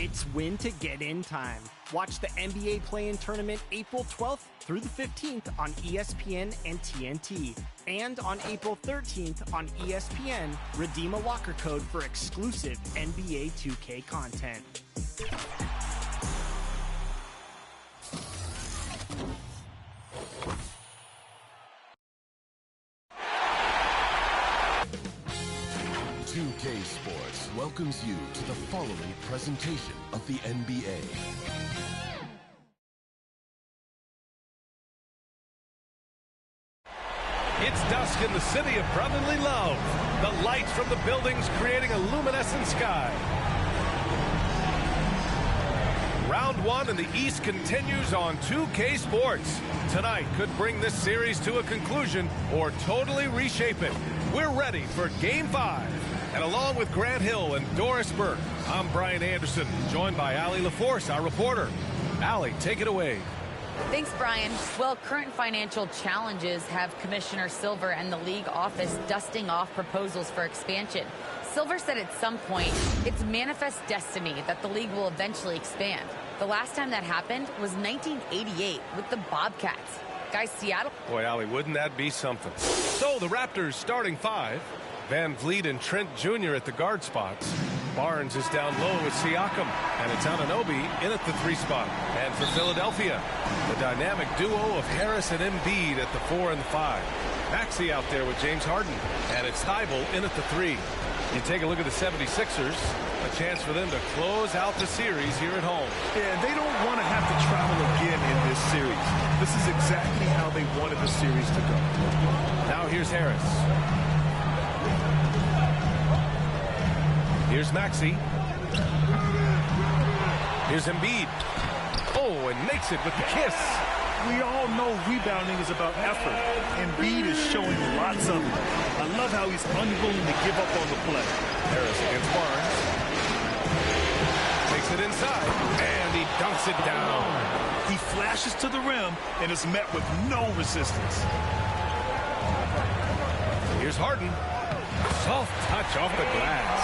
It's win to get in time. Watch the NBA Play-In Tournament April 12th through the 15th on ESPN and TNT. And on April 13th on ESPN, redeem a locker code for exclusive NBA 2K content. UK Sports welcomes you to the following presentation of the NBA. It's dusk in the city of brotherly love. The lights from the buildings creating a luminescent sky. Round one in the East continues on 2K Sports. Tonight could bring this series to a conclusion or totally reshape it. We're ready for Game 5. And along with Grant Hill and Doris Burke, I'm Brian Anderson, joined by Allie LaForce, our reporter. Allie, take it away. Thanks, Brian. Well, current financial challenges have Commissioner Silver and the league office dusting off proposals for expansion. Silver said at some point it's manifest destiny that the league will eventually expand. The last time that happened was 1988 with the Bobcats. Guys, Seattle... Boy, Allie, wouldn't that be something? So the Raptors starting five. Van Vliet and Trent Jr. at the guard spots. Barnes is down low with Siakam, and it's Anunoby in at the 3 spot. And for Philadelphia, the dynamic duo of Harris and Embiid at the 4 and the 5. Maxey out there with James Harden, and it's Thibault in at the 3. You take a look at the 76ers, a chance for them to close out the series here at home. Yeah, they don't want to have to travel again in this series. This is exactly how they wanted the series to go. Now here's Harris. Here's Maxey. Here's Embiid. Oh, and makes it with the kiss. We all know rebounding is about effort. Embiid is showing lots of it. I love how he's unwilling to give up on the play. Harris against Barnes. Takes it inside, and he dunks it down. He flashes to the rim and is met with no resistance. Here's Harden. Soft touch off the glass.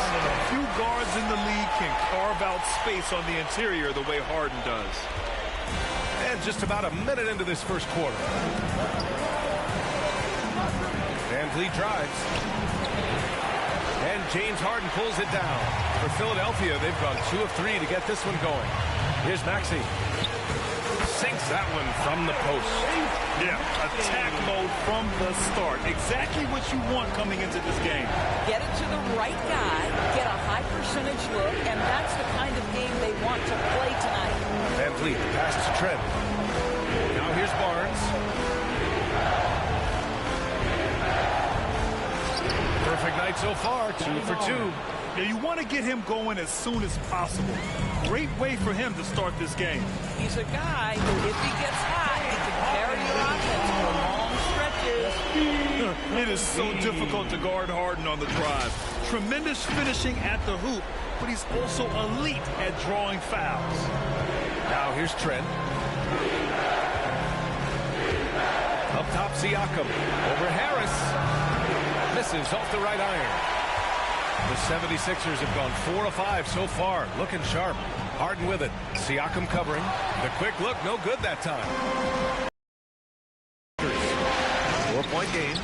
Few guards in the league can carve out space on the interior the way Harden does. And just about a minute into this first quarter. Van Vliet drives. And James Harden pulls it down. For Philadelphia, they've gone 2 of 3 to get this one going. Here's Maxey. Sinks that one from the post. Yeah, attack mode from the start. Exactly what you want coming into this game. Get it to the right guy, get a high percentage look, and that's the kind of game they want to play tonight. Van Vliet, pass to Trent. Now here's Barnes. Perfect night so far, 2 for 2. Yeah, you want to get him going as soon as possible. Great way for him to start this game. He's a guy who, if he gets hot, he can carry your offense for long stretches. It is so difficult to guard Harden on the drive. Tremendous finishing at the hoop, but he's also elite at drawing fouls. Now here's Trent. Up top, Siakam. Over Harris. Misses off the right iron. The 76ers have gone 4 of 5 so far. Looking sharp. Harden with it. Siakam covering. The quick look, no good that time. 4-point game.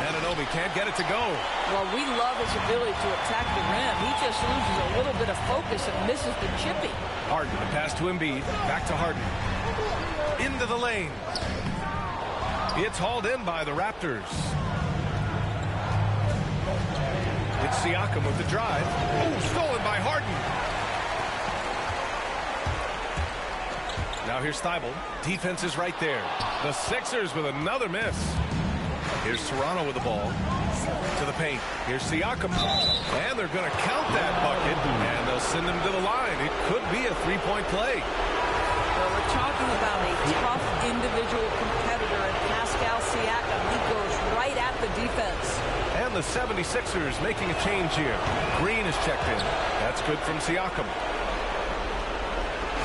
Anunoby can't get it to go. Well, we love his ability to attack the rim. He just loses a little bit of focus and misses the chippy. Harden, the pass to Embiid. Back to Harden. Into the lane. It's hauled in by the Raptors. It's Siakam with the drive. Oh, stolen by Harden. Now here's Thibault. Defense is right there. The Sixers with another miss. Here's Toronto with the ball. To the paint. Here's Siakam. And they're going to count that bucket. And they'll send him to the line. It could be a 3-point play. Well, we're talking about a tough individual competitor in Pascal Siakam. He goes right at the defense. And the 76ers making a change here. Green is checked in. That's good from Siakam.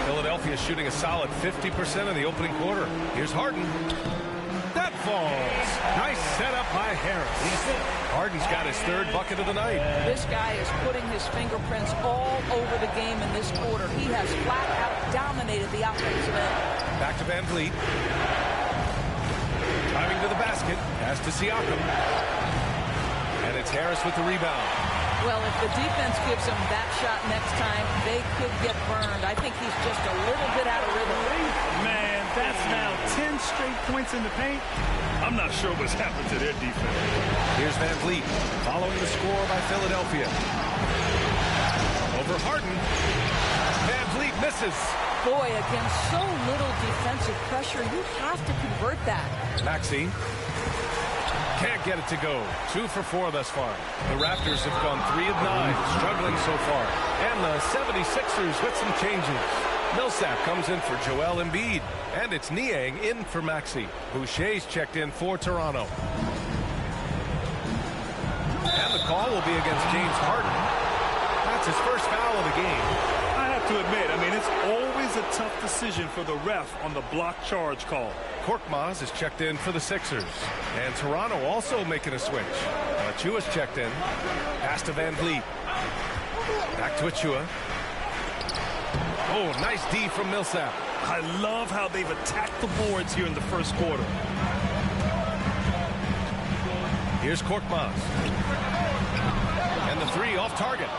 Philadelphia shooting a solid 50% in the opening quarter. Here's Harden. That falls. Nice setup by Harris. Harden's got his third bucket of the night. This guy is putting his fingerprints all over the game in this quarter. He has flat out dominated the offensive end. Back to Van Vliet. Driving to the basket. Pass to Siakam. And it's Harris with the rebound. Well, if the defense gives him that shot next time, they could get burned. I think he's just a little bit out of rhythm. Man, that's now 10 straight points in the paint. I'm not sure what's happened to their defense. Here's Van Vliet, following the score by Philadelphia. Over Harden. Van Vliet misses. Boy, against so little defensive pressure, you have to convert that. Maxey. Can't get it to go. 2 for 4 thus far. The Raptors have gone 3 of 9, struggling so far. And the 76ers with some changes. Millsap comes in for Joel Embiid. And it's Niang in for Maxey. Boucher's checked in for Toronto. And the call will be against James Harden. That's his first foul of the game. I have to admit, it's always a tough decision for the ref on the block charge call. Korkmaz is checked in for the Sixers. And Toronto also making a switch. Achua's checked in. Pass to Van Vliet. Back to Achua. Oh, nice D from Millsap. I love how they've attacked the boards here in the first quarter. Here's Korkmaz. And the 3 off target.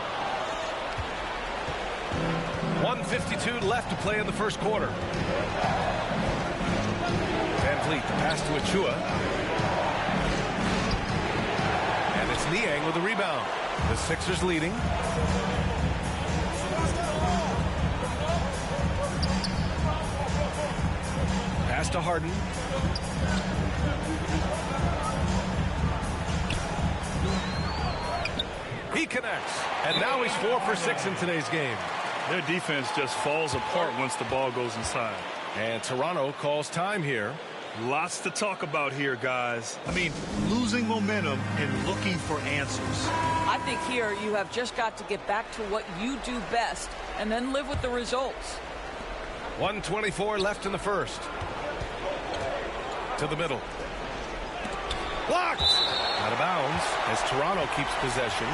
1:52 left to play in the first quarter. Van Vliet, the pass to Achua. And it's Niang with the rebound. The Sixers leading. Pass to Harden. He connects. And now he's 4 for 6 in today's game. Their defense just falls apart once the ball goes inside. And Toronto calls time here. Lots to talk about here, guys. Losing momentum and looking for answers. I think here you have just got to get back to what you do best and then live with the results. 1:24 left in the first. To the middle. Blocked! Out of bounds as Toronto keeps possession.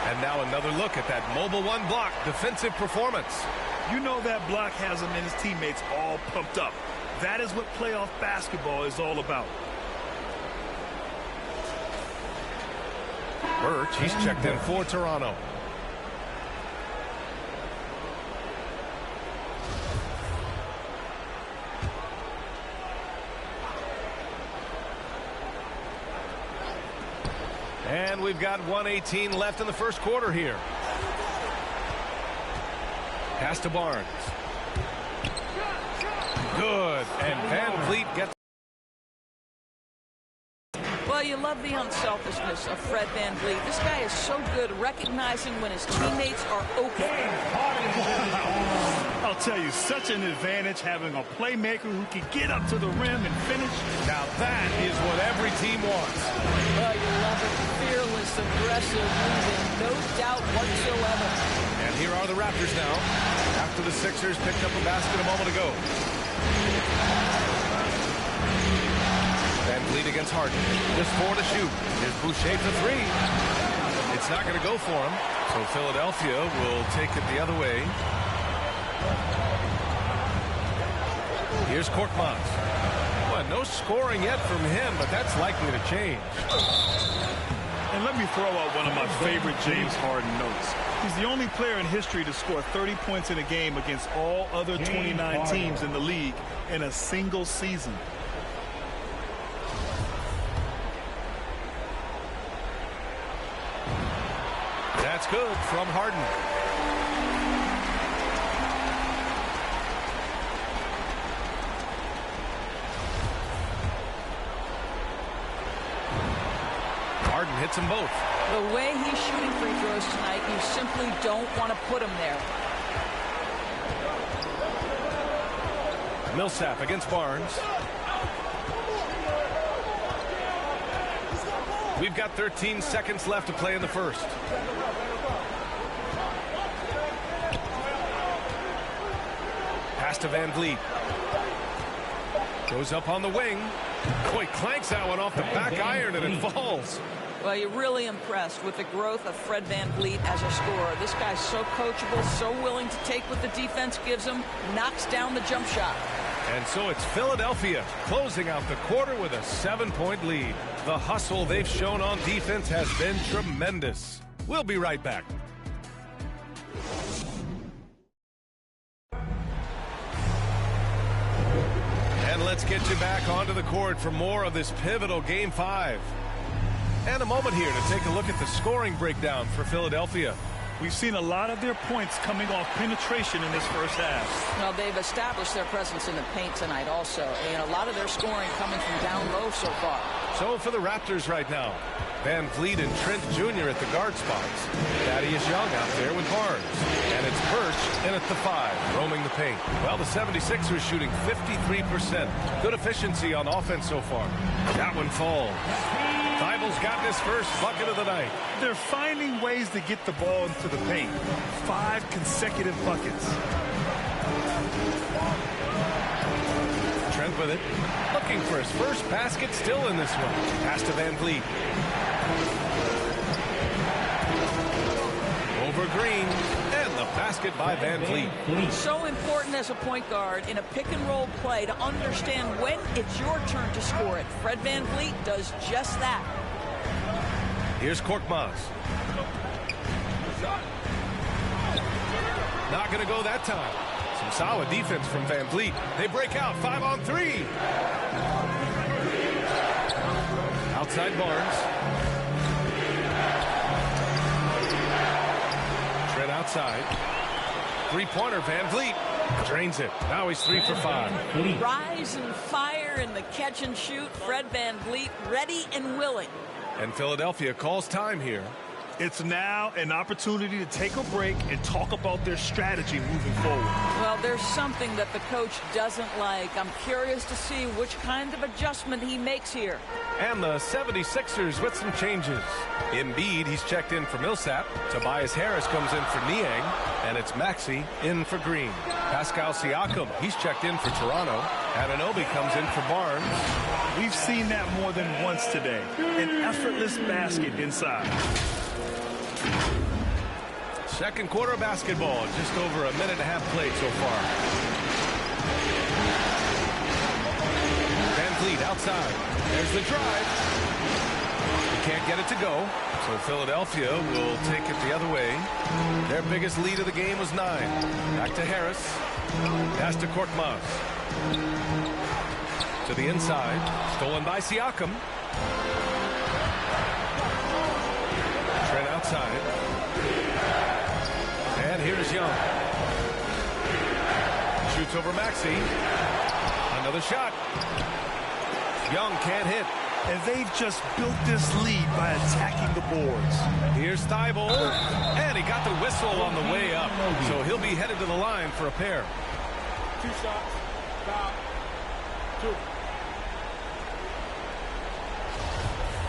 And now another look at that mobile 1 block defensive performance. You know that block has him and his teammates all pumped up. That is what playoff basketball is all about. Birch, he's checked in for Toronto. And we've got 1:18 left in the first quarter here. Pass to Barnes. Good. And Van Vliet gets. Well, you love the unselfishness of Fred Van Vliet. This guy is so good recognizing when his teammates are open. I'll tell you, such an advantage having a playmaker who can get up to the rim and finish. Now that is what every team wants. Oh, you love it. Fearless, aggressive, moving, no doubt whatsoever. And here are the Raptors now, after the Sixers picked up a basket a moment ago. Van Vliet against Harden. Just 4 to shoot. Here's Boucher for 3. It's not going to go for him. So Philadelphia will take it the other way. Here's Korkmaz. Well, no scoring yet from him, but that's likely to change. And let me throw out one of my favorite James Harden notes. He's the only player in history to score 30 points in a game against all other 29 teams in the league in a single season. That's good from Harden. Harden hits them both. The way he's shooting free throws tonight, you simply don't want to put him there. Millsap against Barnes. We've got 13 seconds left to play in the first. Pass to Van Vliet. Goes up on the wing. Boy, clanks that one off the back iron and it falls. Well, you're really impressed with the growth of Fred VanVleet as a scorer. This guy's so coachable, so willing to take what the defense gives him, knocks down the jump shot. And so it's Philadelphia closing out the quarter with a 7-point lead. The hustle they've shown on defense has been tremendous. We'll be right back. And let's get you back onto the court for more of this pivotal Game 5. And a moment here to take a look at the scoring breakdown for Philadelphia. We've seen a lot of their points coming off penetration in this first half. Well, they've established their presence in the paint tonight also, and a lot of their scoring coming from down low so far. So for the Raptors right now, VanVleet and Trent Jr. at the guard spots. Thaddeus Young out there with Barnes. And it's Birch in at the 5, roaming the paint. Well, the 76ers shooting 53%. Good efficiency on offense so far. That one falls. Thybulle's gotten his first bucket of the night. They're finding ways to get the ball into the paint. 5 consecutive buckets. Trent with it. Looking for his first basket still in this one. Pass to VanVleet. Over Green. And the basket by VanVleet. So important as a point guard in a pick-and-roll play to understand when it's your turn to score it. Fred VanVleet does just that. Here's Korkmaz. Not going to go that time. Some solid defense from VanVleet. They break out 5-on-3. Outside Barnes. Trent outside. Three-pointer, VanVleet. Drains it. Now he's 3 for 5. Rise and fire in the catch and shoot. Fred VanVleet ready and willing. And Philadelphia calls time here. It's now an opportunity to take a break and talk about their strategy moving forward. Well, there's something that the coach doesn't like. I'm curious to see which kind of adjustment he makes here. And the 76ers with some changes. Embiid, he's checked in for Millsap. Tobias Harris comes in for Niang. And it's Maxey in for Green. Pascal Siakam, he's checked in for Toronto. Anunoby comes in for Barnes. We've seen that more than once today. An effortless basket inside. Second quarter basketball, just over a minute and a half played so far. VanVleet outside. There's the drive. He can't get it to go. So Philadelphia will take it the other way. Their biggest lead of the game was 9. Back to Harris. Pass to Korkmaz. To the inside. Stolen by Siakam. Trent outside. And here's Young. Shoots over Maxey. Another shot. Young can't hit. And they've just built this lead by attacking the boards. Here's Thybulle. And he got the whistle on the way up. So he'll be headed to the line for a pair. 2 shots. Foul. 2.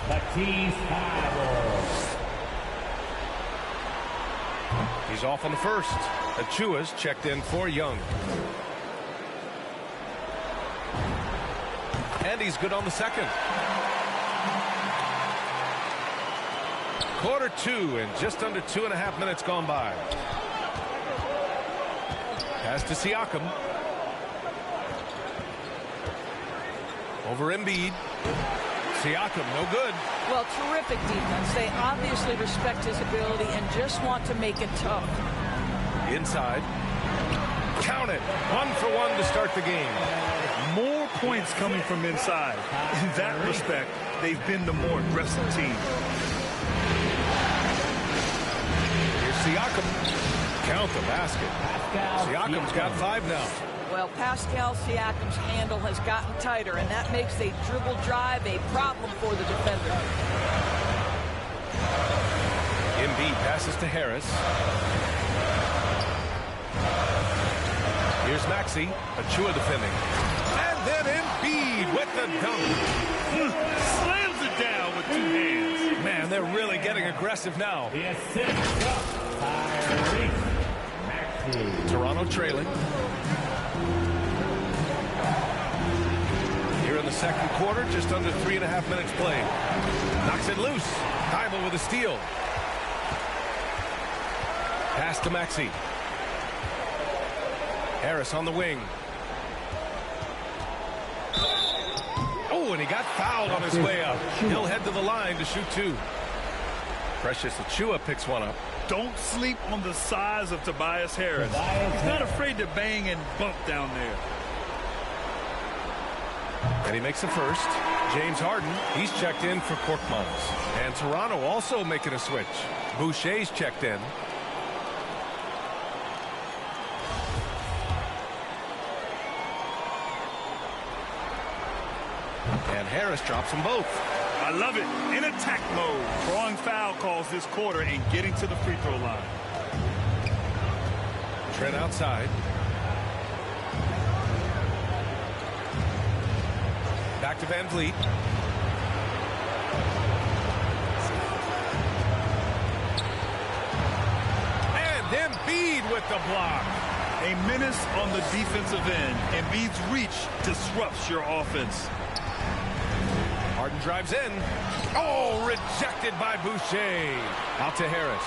Matisse Thybulle. He's off on the first. Achua's checked in for Young. And he's good on the second. Quarter 2 and just under 2.5 minutes gone by. Pass to Siakam. Over Embiid. Siakam, no good. Well, terrific defense. They obviously respect his ability and just want to make it tough. Inside. Count it. 1 for 1 to start the game. More points coming from inside. In that respect, they've been the more aggressive team. Here's Siakam. Count the basket. Siakam's got 5 now. Well, Pascal Siakam's handle has gotten tighter, and that makes a dribble drive a problem for the defender. Embiid passes to Harris. Here's Maxey. Achua defending. And then Embiid with the dunk. Slams it down with 2 hands. Man, they're really getting aggressive now. The assist up. Maxey. Toronto trailing. Here in in the second quarter, just under 3.5 minutes played. Knocks it loose. Thibault with a steal. Pass to Maxey. Harris on the wing. Oh, and he got fouled on his way up. He'll head to the line to shoot two. Precious Achiuwa picks one up. Don't sleep on the size of Tobias Harris. He's not afraid to bang and bump down there. And he makes a first. James Harden, he's checked in for Korkmaz. And Toronto also making a switch. Boucher's checked in. And Harris drops them both. I love it. In attack mode. Drawing foul calls this quarter and getting to the free throw line. Trent outside. Back to Van Vliet. And Embiid with the block. A menace on the defensive end. Embiid's reach disrupts your offense. Harden drives in. Oh, rejected by Boucher. Out to Harris.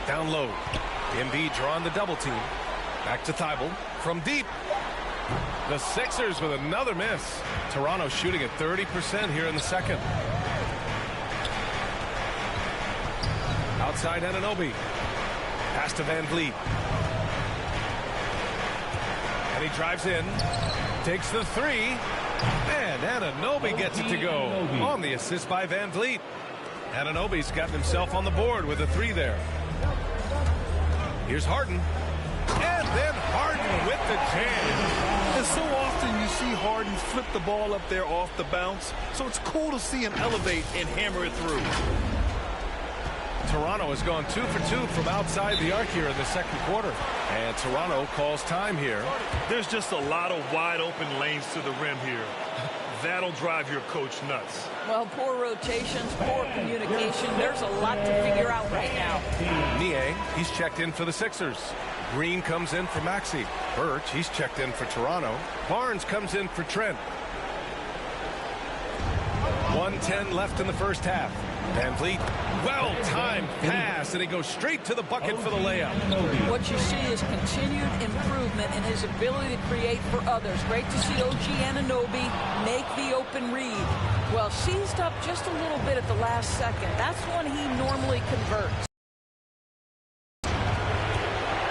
Down low. Embiid drawing the double team. Back to Thibault. From deep. The Sixers with another miss. Toronto shooting at 30% here in the second. Outside Anunoby. Pass to Van Vliet. And he drives in. Takes the three. And Anunoby gets it to go on the assist by Van Vliet. Anunoby's gotten himself on the board with a three there. Here's Harden. And then Harden with the jam. And so often you see Harden flip the ball up there off the bounce. So it's cool to see him elevate and hammer it through. Toronto has gone 2 for 2 from outside the arc here in the second quarter. And Toronto calls time here. There's just a lot of wide open lanes to the rim here. That'll drive your coach nuts. Well, poor rotations, poor communication. There's a lot to figure out right now. Nie, he's checked in for the Sixers. Green comes in for Maxey. Birch, he's checked in for Toronto. Barnes comes in for Trent. 1:10 left in the first half. Van Vliet, well-timed pass, and he goes straight to the bucket for the layup. What you see is continued improvement in his ability to create for others. Great to see OG Anunoby make the open read. Well, seized up just a little bit at the last second. That's when he normally converts.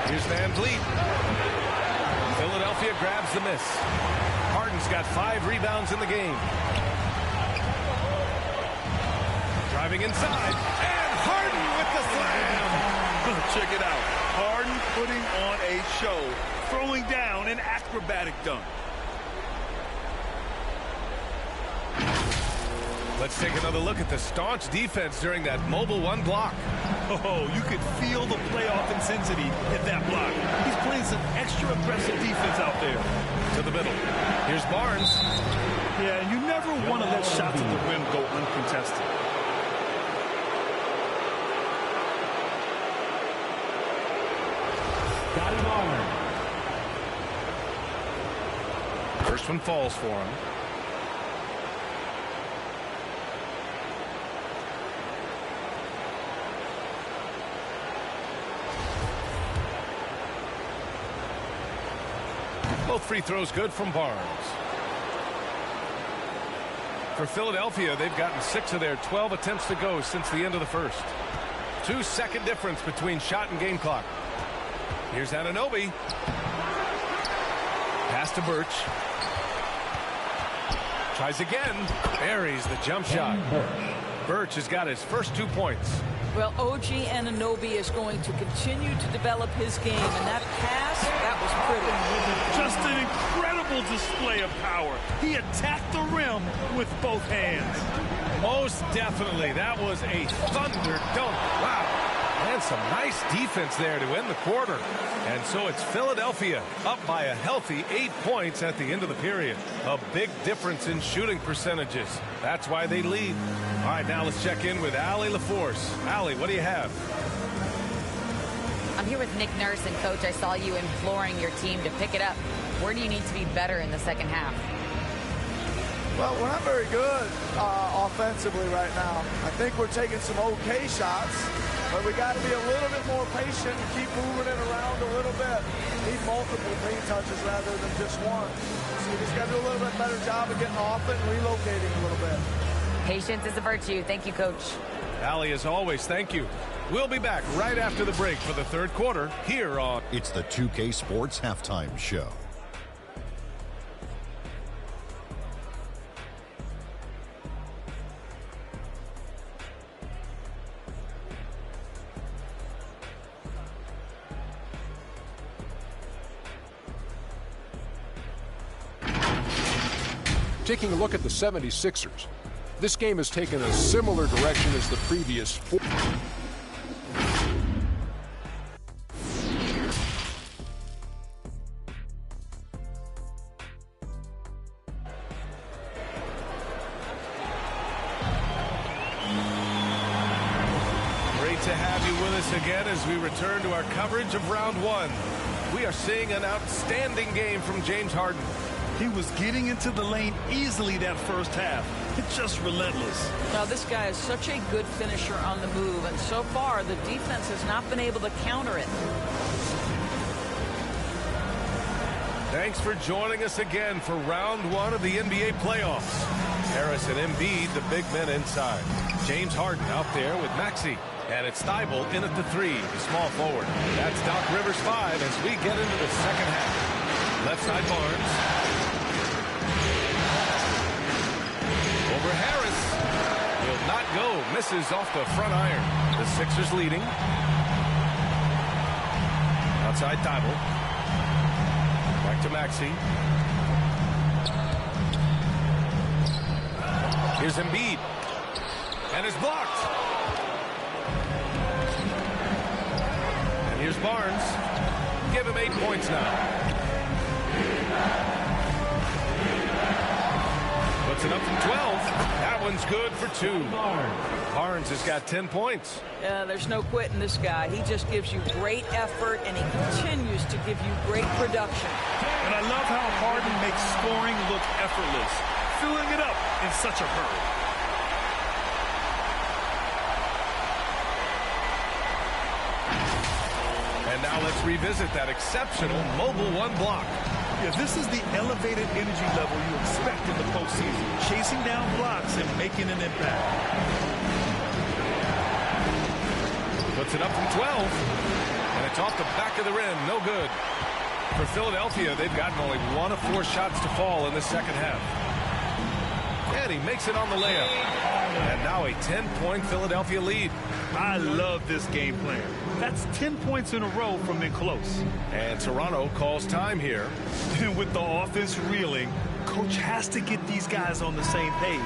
Here's Van Vliet. Philadelphia grabs the miss. Harden's got 5 rebounds in the game. Driving inside, and Harden with the slam. Check it out. Harden putting on a show, throwing down an acrobatic dunk. Let's take another look at the staunch defense during that mobile one block. Oh, you could feel the playoff intensity in that block. He's playing some extra aggressive defense out there. To the middle. Here's Barnes. Yeah, you never want to let shots at the rim go uncontested. First one falls for him. Both free throws good from Barnes. For Philadelphia, they've gotten 6 of their 12 attempts to go since the end of the first. 2-second difference between shot and game clock. Here's Anunoby. Pass to Birch. Tries again. Buries the jump shot. Birch has got his first 2 points. Well, OG Anunoby is going to continue to develop his game, and that pass, that was pretty. Just an incredible display of power. He attacked the rim with both hands. Most definitely. That was a thunder dunk. Wow. And some nice defense there to end the quarter. And so it's Philadelphia up by a healthy 8 points at the end of the period. A big difference in shooting percentages. That's why they lead. All right, now let's check in with Allie LaForce. Allie, what do you have? I'm here with Nick Nurse, and Coach, I saw you imploring your team to pick it up. Where do you need to be better in the second half? Well, we're not very good offensively right now. I think we're taking some okay shots, but we got to be a little bit more patient and keep moving it around a little bit. Need multiple paint touches rather than just one. So we just got to do a little bit better job of getting off it and relocating a little bit. Patience is a virtue. Thank you, Coach. Allie, as always, thank you. We'll be back right after the break for the third quarter here on... It's the 2K Sports Halftime Show. Taking a look at the 76ers. This game has taken a similar direction as the previous four. Great to have you with us again as we return to our coverage of round one. We are seeing an outstanding game from James Harden. He was getting into the lane easily that first half. It's just relentless. Now, this guy is such a good finisher on the move, and so far the defense has not been able to counter it. Thanks for joining us again for round one of the NBA playoffs. Harris and Embiid, the big men inside. James Harden out there with Maxey. And it's Thibault in at the three, the small forward. That's Doc Rivers 5 as we get into the second half. Left side Barnes. Over Harris. Will not go. Misses off the front iron. The Sixers leading. Outside Thibault. Back to Maxey. Here's Embiid. And it's blocked. And here's Barnes. Give him 8 points now. Puts it up from 12. That one's good for 2. Barnes has got 10 points. There's no quitting this guy. He just gives you great effort, and he continues to give you great production. And I love how Harden makes scoring look effortless, filling it up in such a hurry. And now let's revisit that exceptional mobile one block. Yeah, this is the elevated energy level you expect in the postseason, chasing down blocks and making an impact. Puts it up from 12, and it's off the back of the rim. No good. For Philadelphia, they've gotten only 1 of 4 shots to fall in the second half. And he makes it on the layup. And now a 10-point Philadelphia lead. I love this game plan. That's 10 points in a row from in close. And Toronto calls time here. And with the offense reeling, coach has to get these guys on the same page.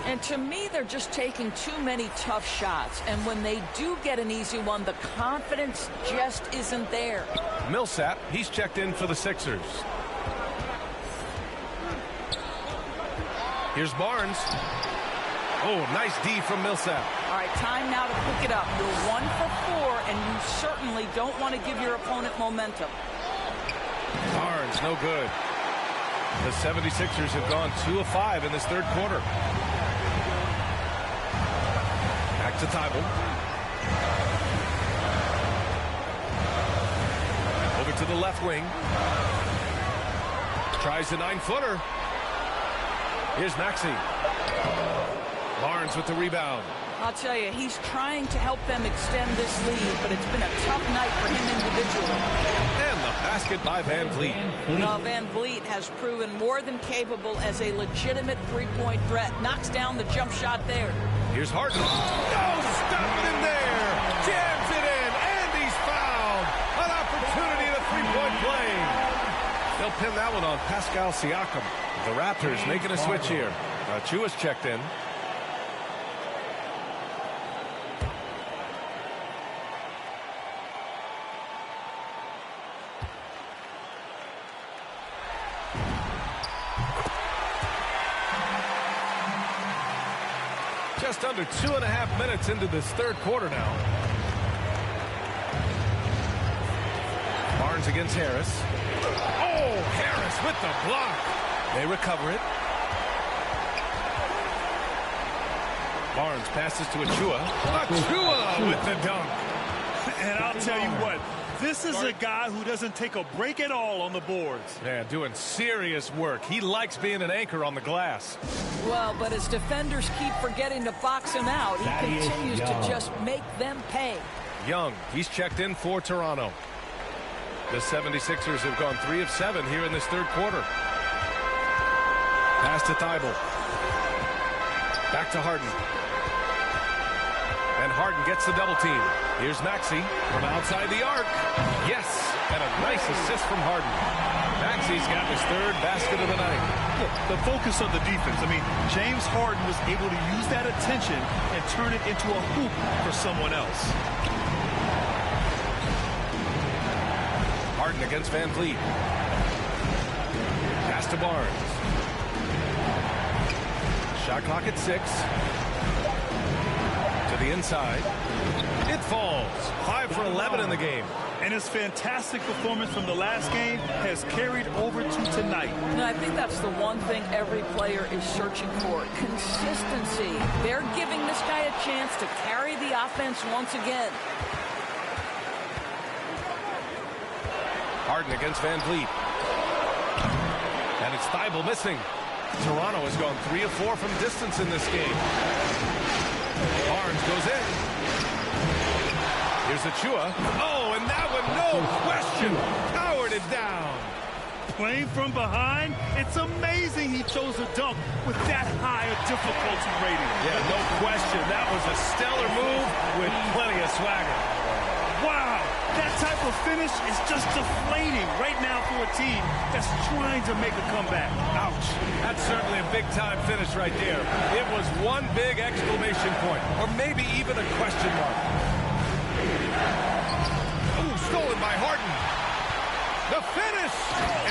And to me, they're just taking too many tough shots. And when they do get an easy one, the confidence just isn't there. Millsap, he's checked in for the Sixers. Here's Barnes. Oh, nice D from Millsap. All right, time now to pick it up. You're 1 for 4, and you certainly don't want to give your opponent momentum. Barnes, no good. The 76ers have gone 2 of 5 in this third quarter. Back to Thibault. Over to the left wing. Tries the 9-footer. Here's Maxey. Barnes with the rebound. I'll tell you, he's trying to help them extend this lead, but it's been a tough night for him individually. And the basket by Van Vliet. Well, Van Vliet has proven more than capable as a legitimate three-point threat. Knocks down the jump shot there. Here's Harden. No, stop it in there. Jams it in, and he's fouled. An opportunity at a three-point play. They'll pin that one on Pascal Siakam. The Raptors making a switch here. Chua's checked in. Just under 2.5 minutes into this third quarter now. Barnes against Harris. Oh, Harris with the block. They recover it. Barnes passes to Achua. Achua with the dunk. And I'll tell you what, this is a guy who doesn't take a break at all on the boards. Yeah, doing serious work. He likes being an anchor on the glass. Well, but as defenders keep forgetting to box him out, he continues to just make them pay. Young, he's checked in for Toronto. The 76ers have gone 3 of 7 here in this third quarter. Pass to Thibault. Back to Harden. And Harden gets the double team. Here's Maxey from outside the arc. Yes, and a nice assist from Harden. Maxey's got his third basket of the night. Look, the focus of the defense. I mean, James Harden was able to use that attention and turn it into a hoop for someone else. Harden against Van Vliet. Pass to Barnes. Shot clock at 6. To the inside. It falls. 5 for 11 in the game. And his fantastic performance from the last game has carried over to tonight. And I think that's the one thing every player is searching for. Consistency. They're giving this guy a chance to carry the offense once again. Harden against Van Vliet. And it's Thibault missing. Toronto has gone 3 of 4 from distance in this game. Barnes goes in. Here's Achua. Oh, and that one, no question, powered it down. Playing from behind, it's amazing he chose a dunk with that high a difficulty rating. Yeah, no question. That was a stellar move with plenty of swagger. Wow, that type of finish is just deflating right now for a team that's trying to make a comeback. Ouch. That's certainly a big-time finish right there. It was one big exclamation point, or maybe even a question mark. Ooh, stolen by Harden. The finish!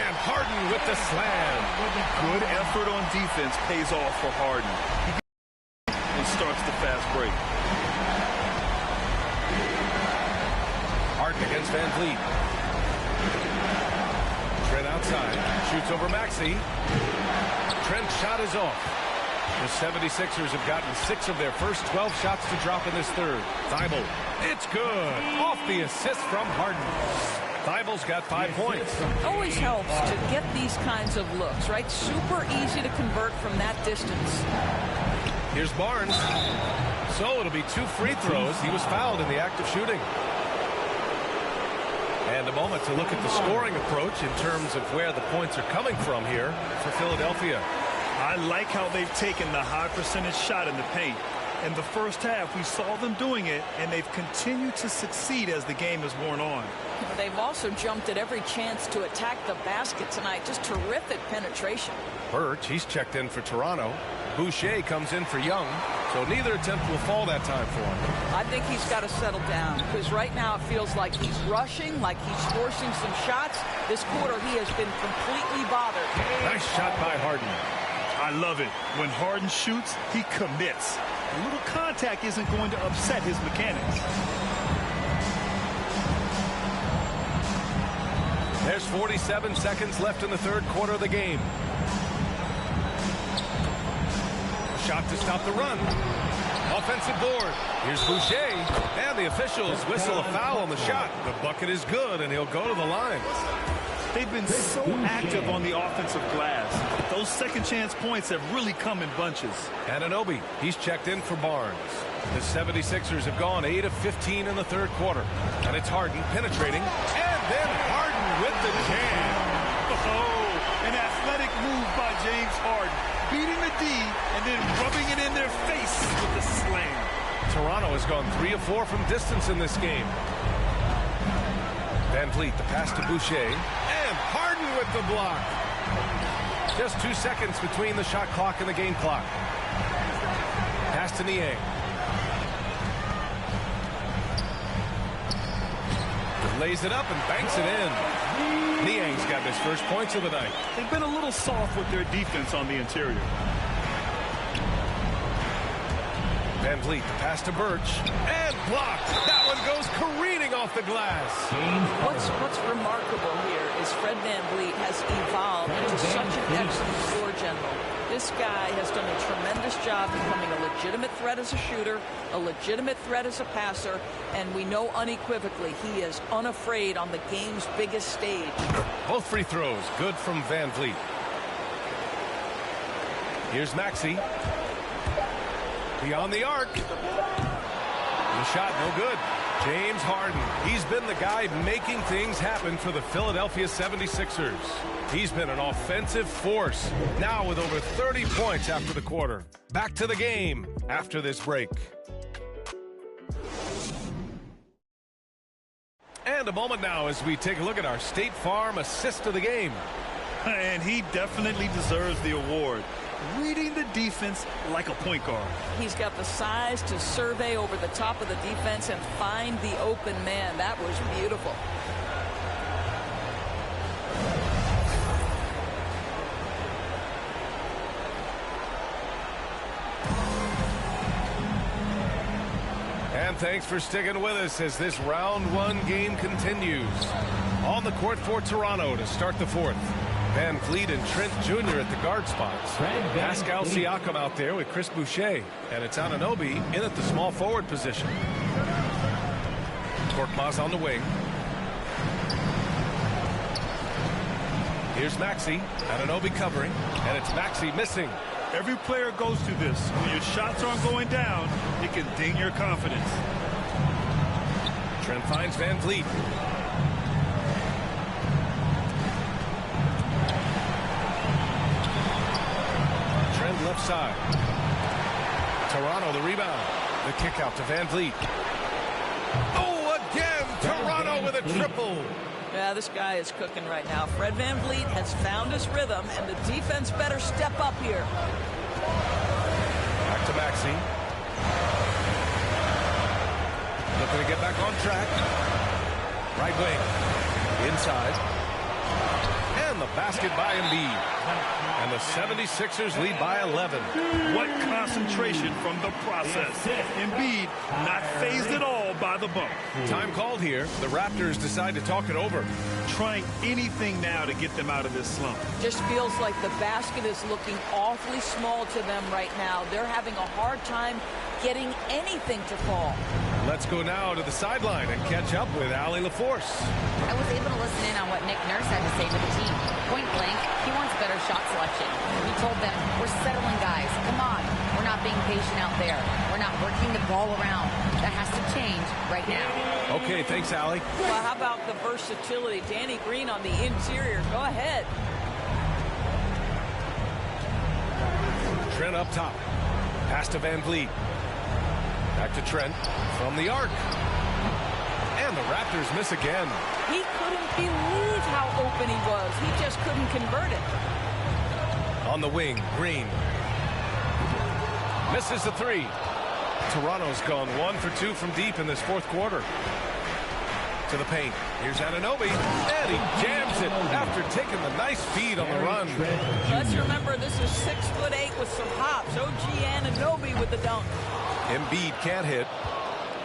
And Harden with the slam. Good effort on defense pays off for Harden. And starts the fast break. Harden against Van Vliet. Trent outside. Shoots over Maxey. Trent's shot is off. The 76ers have gotten 6 of their first 12 shots to drop in this third. Thibault. It's good. Off the assist from Harden. Thibault's got 5 points. Always helps to get these kinds of looks, right? Super easy to convert from that distance. Here's Barnes. So it'll be 2 free throws. He was fouled in the act of shooting. And a moment to look at the scoring approach in terms of where the points are coming from here for Philadelphia. I like how they've taken the high percentage shot in the paint. In the first half, we saw them doing it, and they've continued to succeed as the game has worn on. They've also jumped at every chance to attack the basket tonight. Just terrific penetration. Birch, he's checked in for Toronto. Boucher comes in for Young, so neither attempt will fall that time for him. I think he's got to settle down, because right now it feels like he's rushing, like he's forcing some shots. This quarter, he has been completely bothered. Nice shot by Harden. I love it. When Harden shoots, he commits. A little contact isn't going to upset his mechanics. There's 47 seconds left in the third quarter of the game. Shot to stop the run. Offensive board. Here's Boucher. And the officials whistle a foul on the shot. The bucket is good, and he'll go to the line. They've been so active on the offensive glass. Those second chance points have really come in bunches. Anunoby, he's checked in for Barnes. The 76ers have gone 8 of 15 in the third quarter. And it's Harden penetrating. And then Harden with the jam. Oh, an athletic move by James Harden. Beating the D and then rubbing it in their face with the slam. Toronto has gone 3 of 4 from distance in this game. Van Vliet, the pass to Boucher. And Harden with the block. Just 2 seconds between the shot clock and the game clock. Pass to Niang. Lays it up and banks it in. Niang's got his first points of the night. They've been a little soft with their defense on the interior. Van Vliet, the pass to Birch, and blocked. That one goes careening off the glass. What's remarkable here is Fred Van Vliet has evolved into such an excellent floor general. This guy has done a tremendous job becoming a legitimate threat as a shooter, a legitimate threat as a passer, and we know unequivocally he is unafraid on the game's biggest stage. Both free throws good from Van Vliet. Here's Maxey. Beyond the arc. The shot no good. James Harden. He's been the guy making things happen for the Philadelphia 76ers. He's been an offensive force, now with over 30 points after the quarter. Back to the game after this break. And a moment now as we take a look at our State Farm assist of the game. And he definitely deserves the award. Reading the defense like a point guard. He's got the size to survey over the top of the defense and find the open man. That was beautiful. And thanks for sticking with us as this round one game continues. On the court for Toronto to start the fourth. Van Vliet and Trent Jr. at the guard spots. Pascal Siakam out there with Chris Boucher. And it's Anunoby in at the small forward position. Korkmaz on the wing. Here's Maxey. Anunoby covering. And it's Maxey missing. Every player goes through this. When your shots aren't going down, it can ding your confidence. Trent finds Van Vliet. Trent left side. Toronto the rebound. The kick out to Van Vliet. Oh, again! Toronto with a triple. Yeah, this guy is cooking right now. Fred Van Vliet has found his rhythm, and the defense better step up here. Back to Maxey. Looking to get back on track. Right wing. Inside. And the basket by Embiid. And the 76ers lead by 11. What concentration from the process. Embiid not fazed at all by the bump. Time called here. The Raptors decide to talk it over. Trying anything now to get them out of this slump. Just feels like the basket is looking awfully small to them right now. They're having a hard time getting anything to fall. Let's go now to the sideline and catch up with Allie LaForce. I was able to listen in on what Nick Nurse had to say to the team. Point blank, he wants better shot selection. He told them, we're settling guys. Come on. We're not being patient out there. We're not working the ball around. That has to change right now. Okay, thanks, Allie. Well, how about the versatility? Danny Green on the interior. Go ahead. Trent up top. Pass to Van Vliet. Back to Trent from the arc. And the Raptors miss again. He couldn't believe how open he was. He just couldn't convert it. On the wing, Green. Misses the three. Toronto's gone 1 for 2 from deep in this fourth quarter. To the paint. Here's Anunoby. And he jams it after taking the nice feed on the run. Let's remember this is 6'8" with some hops. OG Anunoby with the dunk. Embiid can't hit.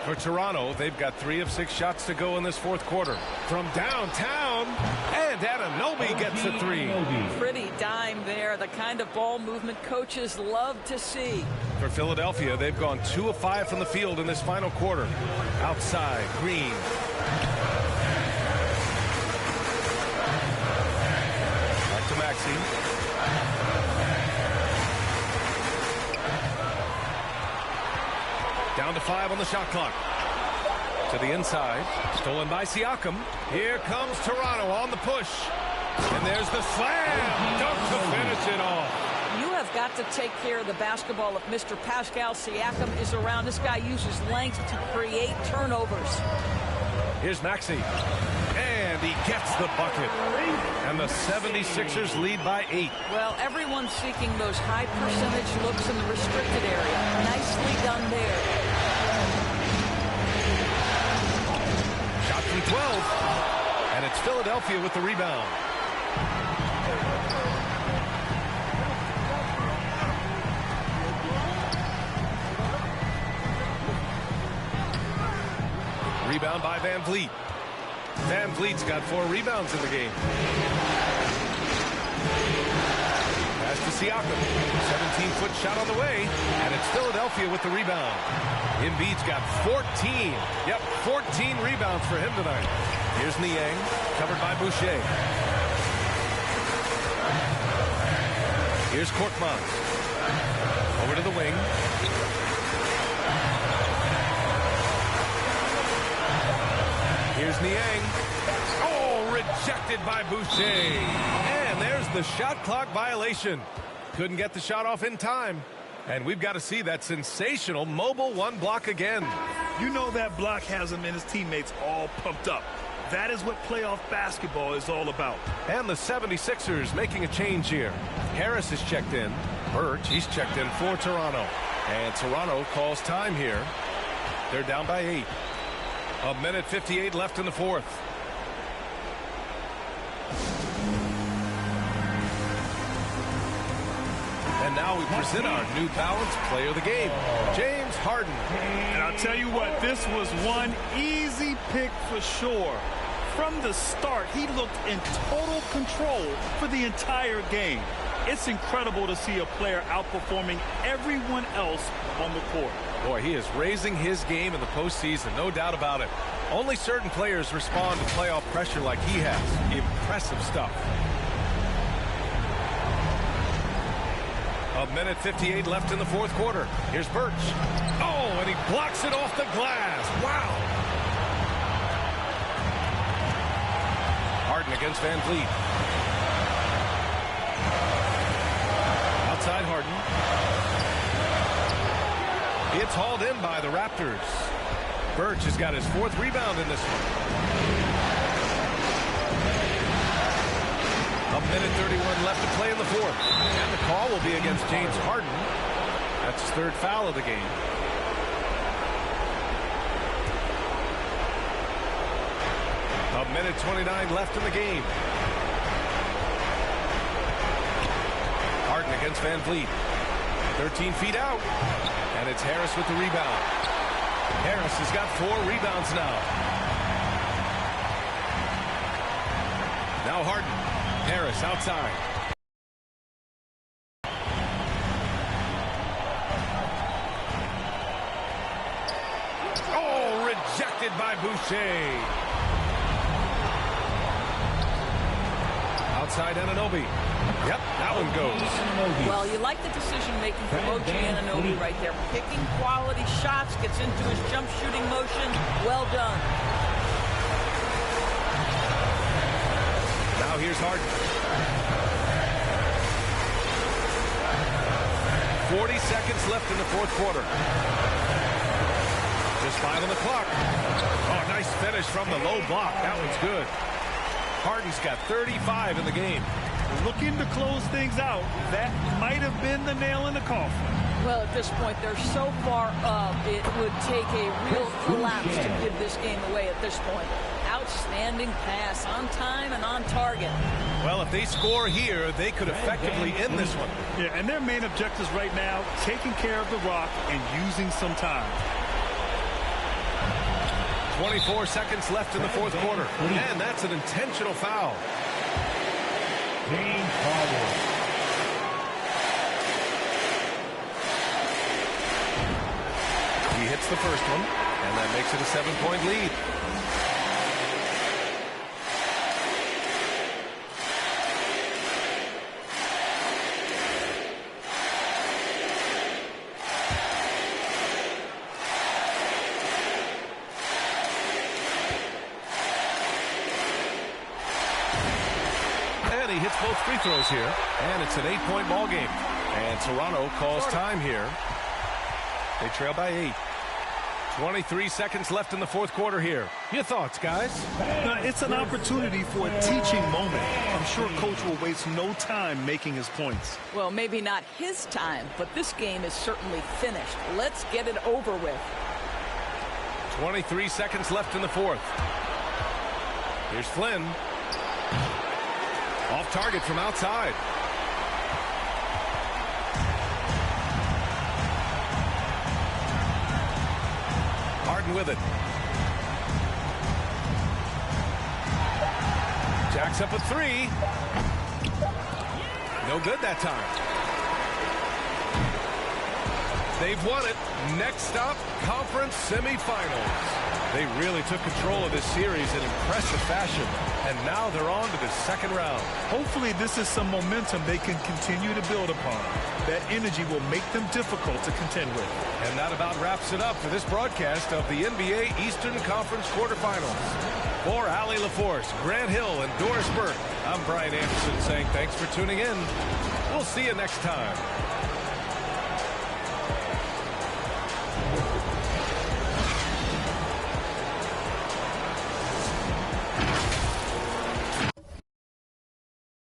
For Toronto, they've got 3 of 6 shots to go in this fourth quarter. From downtown, and Anunoby gets the 3. Pretty dime there, the kind of ball movement coaches love to see. For Philadelphia, they've gone 2 of 5 from the field in this final quarter. Outside, Green. Back to Maxey. Down to 5 on the shot clock. To the inside. Stolen by Siakam. Here comes Toronto on the push. And there's the slam. Dunk to finish it off. You have got to take care of the basketball if Mr. Pascal Siakam is around. This guy uses length to create turnovers. Here's Maxey. And he gets the bucket. And the 76ers lead by 8. Well, everyone's seeking those high percentage looks in the restricted area. Nicely done there. Shot from 12. And it's Philadelphia with the rebound. Rebound by Van Vliet. Van Vliet's got 4 rebounds in the game. Pass to Siakam. 17-foot shot on the way, and it's Philadelphia with the rebound. Embiid's got 14. Yep, 14 rebounds for him tonight. Here's Niang, covered by Boucher. Here's Korkmaz. Over to the wing. Here's Niang. Oh, rejected by Boucher. And there's the shot clock violation. Couldn't get the shot off in time. And we've got to see that sensational mobile 1 block again. You know that block has him and his teammates all pumped up. That is what playoff basketball is all about. And the 76ers making a change here. Harris is checked in. Birch, he's checked in for Toronto. And Toronto calls time here. They're down by 8. 1:58 left in the fourth. And now we present our New Balance player of the game, James Harden. And I'll tell you what, this was one easy pick for sure. From the start, he looked in total control for the entire game. It's incredible to see a player outperforming everyone else on the court. Boy, he is raising his game in the postseason, no doubt about it. Only certain players respond to playoff pressure like he has. Impressive stuff. 1:58 left in the fourth quarter. Here's Birch. Oh, and he blocks it off the glass. Wow. Harden against Van Vliet. Outside Harden. It's hauled in by the Raptors. Birch has got his 4th rebound in this one. 1:31 left to play in the fourth. And the call will be against James Harden. That's his 3rd foul of the game. A minute 29 left in the game. Harden against Van Vliet. 13 feet out. And it's Harris with the rebound. Harris has got 4 rebounds now. Now Harden. Harris outside. Oh, rejected by Boucher. Outside Anunoby. Yep, that one goes. Well, you like the decision-making from OG Anunoby right there. Picking quality shots, gets into his jump shooting motion. Well done. Now here's Harden. 40 seconds left in the fourth quarter. Just 5 on the clock. Oh, nice finish from the low block. That one's good. Harden's got 35 in the game. Looking to close things out. That might have been the nail in the coffin. Well, at this point, they're so far up, it would take a real collapse to give this game away at this point. Outstanding pass, on time and on target. Well, if they score here, they could effectively end this one. Yeah, and their main objectives right now, taking care of the rock and using some time. 24 seconds left in the fourth quarter. And that's an intentional foul. James Harden. He hits the first one, and that makes it a 7-point lead. And he hits both free throws here, and it's an 8-point ball game. And Toronto calls time here. They trail by 8. 23 seconds left in the fourth quarter here. Your thoughts, guys? It's an opportunity for a teaching moment. I'm sure Coach will waste no time making his points. Well, maybe not his time, but this game is certainly finished. Let's get it over with. 23 seconds left in the fourth. Here's Flynn. Off target from outside. Harden with it. Jacks up a three. No good that time. They've won it. Next stop, conference semifinals. They really took control of this series in impressive fashion, and now they're on to the second round. Hopefully this is some momentum they can continue to build upon. That energy will make them difficult to contend with. And that about wraps it up for this broadcast of the NBA Eastern Conference quarterfinals. For Allie LaForce, Grant Hill, and Doris Burke, I'm Brian Anderson saying thanks for tuning in. We'll see you next time.